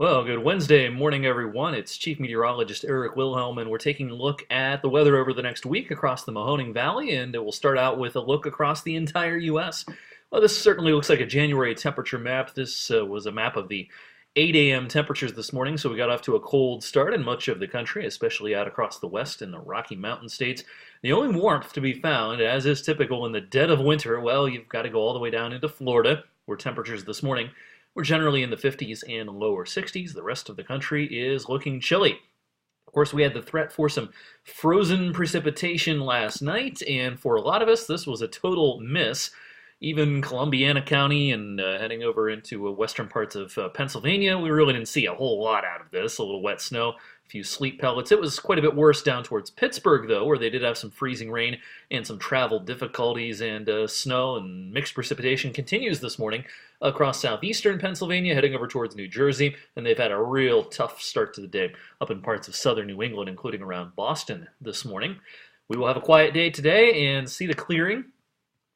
Well, good Wednesday morning, everyone. It's Chief Meteorologist Eric Wilhelm, and we're taking a look at the weather over the next week across the Mahoning Valley, and we'll start out with a look across the entire U.S. Well, this certainly looks like a January temperature map. This was a map of the 8 a.m. temperatures this morning, so we got off to a cold start in much of the country, especially out across the west in the Rocky Mountain states. The only warmth to be found, as is typical in the dead of winter, well, you've got to go all the way down into Florida, where temperatures this morning we're generally in the 50s and lower 60s. The rest of the country is looking chilly. Of course, we had the threat for some frozen precipitation last night, and for a lot of us, this was a total miss. Even Columbiana County and heading over into western parts of Pennsylvania, we really didn't see a whole lot out of this. A little wet snow, a few sleet pellets. It was quite a bit worse down towards Pittsburgh, though, where they did have some freezing rain and some travel difficulties, and snow and mixed precipitation continues this morning across southeastern Pennsylvania, heading over towards New Jersey, and they've had a real tough start to the day up in parts of southern New England, including around Boston this morning. We will have a quiet day today and see the clearing.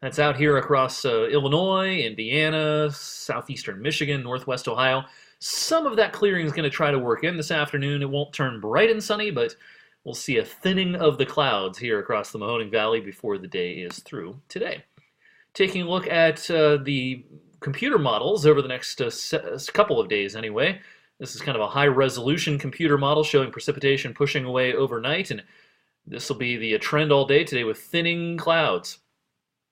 That's out here across Illinois, Indiana, southeastern Michigan, northwest Ohio. Some of that clearing is going to try to work in this afternoon. It won't turn bright and sunny, but we'll see a thinning of the clouds here across the Mahoning Valley before the day is through today. Taking a look at the computer models over the next couple of days anyway. This is kind of a high-resolution computer model showing precipitation pushing away overnight, and this will be the trend all day today with thinning clouds.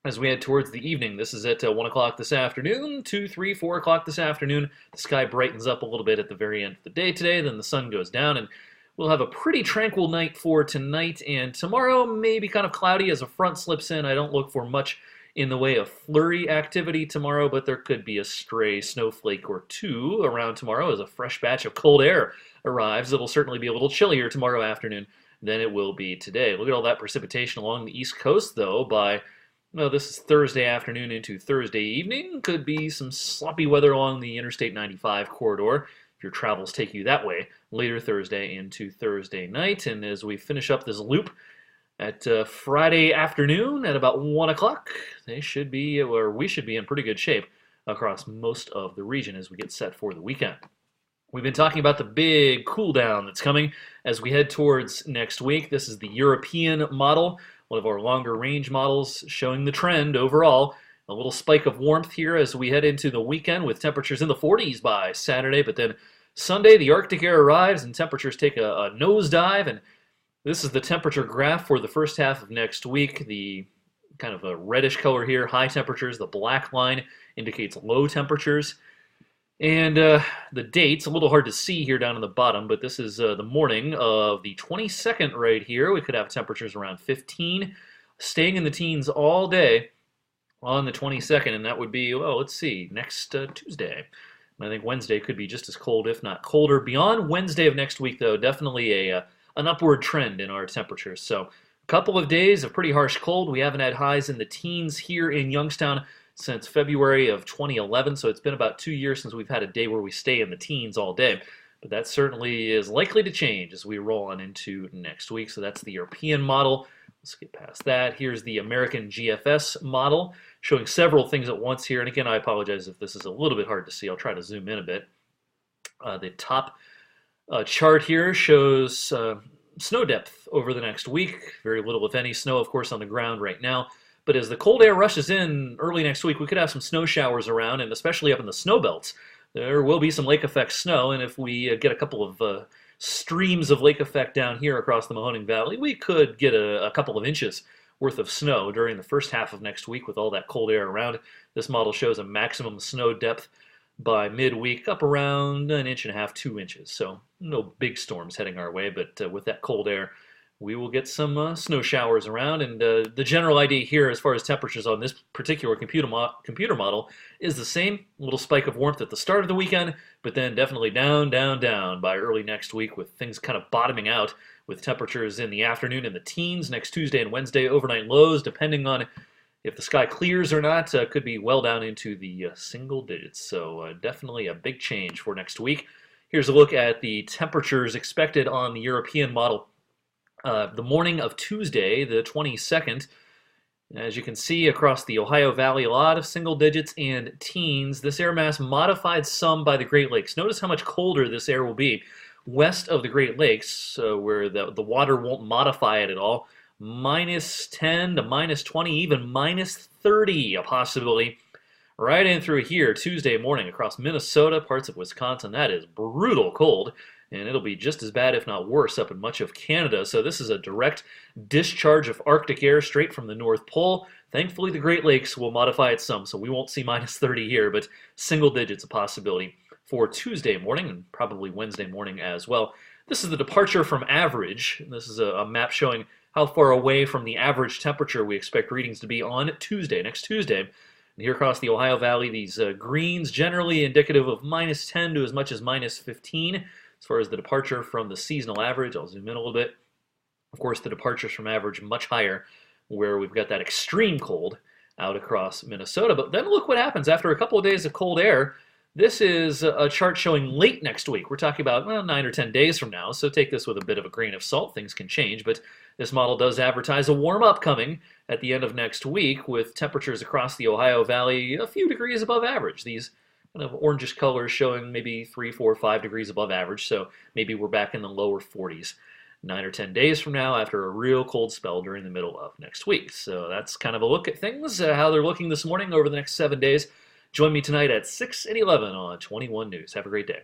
As we head towards the evening, this is at 1 o'clock this afternoon, 2, 3, 4 o'clock this afternoon. The sky brightens up a little bit at the very end of the day today, then the sun goes down, and we'll have a pretty tranquil night for tonight, and tomorrow may be kind of cloudy as a front slips in. I don't look for much in the way of flurry activity tomorrow, but there could be a stray snowflake or two around tomorrow as a fresh batch of cold air arrives. It'll certainly be a little chillier tomorrow afternoon than it will be today. Look at all that precipitation along the East Coast, though, well, this is Thursday afternoon into Thursday evening. Could be some sloppy weather along the Interstate 95 corridor if your travels take you that way later Thursday into Thursday night. And as we finish up this loop at Friday afternoon at about 1 o'clock, we should be in pretty good shape across most of the region as we get set for the weekend. We've been talking about the big cool down that's coming as we head towards next week. This is the European model, one of our longer range models showing the trend overall. A little spike of warmth here as we head into the weekend with temperatures in the 40s by Saturday, but then Sunday the Arctic air arrives and temperatures take a nosedive, and this is the temperature graph for the first half of next week. The kind of a reddish color here, high temperatures. The black line indicates low temperatures. And the date's a little hard to see here down in the bottom, but this is the morning of the 22nd right here. We could have temperatures around 15, staying in the teens all day on the 22nd, and that would be, well, let's see, next Tuesday. And I think Wednesday could be just as cold, if not colder. Beyond Wednesday of next week, though, definitely an upward trend in our temperatures. So a couple of days of pretty harsh cold. We haven't had highs in the teens here in Youngstown since February of 2011, so it's been about 2 years since we've had a day where we stay in the teens all day. But that certainly is likely to change as we roll on into next week. So that's the European model. Let's get past that. Here's the American GFS model, showing several things at once here. And again, I apologize if this is a little bit hard to see. I'll try to zoom in a bit. The top chart here shows snow depth over the next week. Very little, if any, snow, of course, on the ground right now. But as the cold air rushes in early next week, we could have some snow showers around, and especially up in the snow belts, there will be some lake effect snow. And if we get a couple of streams of lake effect down here across the Mahoning Valley, we could get a couple of inches worth of snow during the first half of next week with all that cold air around. This model shows a maximum snow depth by midweek up around 1.5 inches, 2 inches. So no big storms heading our way, but with that cold air, we will get some snow showers around, and the general idea here as far as temperatures on this particular computer model is the same. A little spike of warmth at the start of the weekend, but then definitely down, down, down by early next week with things kind of bottoming out with temperatures in the afternoon in the teens next Tuesday and Wednesday, overnight lows, depending on if the sky clears or not, could be well down into the single digits. So definitely a big change for next week. Here's a look at the temperatures expected on the European model. The morning of Tuesday, the 22nd, As you can see across the Ohio Valley, a lot of single digits and teens. This air mass modified some by the Great Lakes. Notice how much colder this air will be west of the Great Lakes, where the water won't modify it at all. -10 to -20, even -30 a possibility. Right in through here Tuesday morning across Minnesota, parts of Wisconsin. That is brutal cold, and it'll be just as bad, if not worse, up in much of Canada. So this is a direct discharge of Arctic air straight from the North Pole. Thankfully, the Great Lakes will modify it some, so we won't see -30 here, but single digits a possibility for Tuesday morning and probably Wednesday morning as well. This is the departure from average. This is a map showing how far away from the average temperature we expect readings to be on Tuesday, next Tuesday. And here across the Ohio Valley, these greens generally indicative of -10 to as much as -15 as far as the departure from the seasonal average. I'll zoom in a little bit. Of course, the departures from average much higher, where we've got that extreme cold out across Minnesota. But then look what happens after a couple of days of cold air. This is a chart showing late next week. We're talking about, well, 9 or 10 days from now, so take this with a bit of a grain of salt. Things can change, but this model does advertise a warm-up coming at the end of next week with temperatures across the Ohio Valley a few degrees above average. These kind of orangish colors showing maybe 3, 4, 5 degrees above average, so maybe we're back in the lower 40s 9 or 10 days from now after a real cold spell during the middle of next week. So that's kind of a look at things, how they're looking this morning over the next 7 days. Join me tonight at 6 and 11 on 21 News. Have a great day.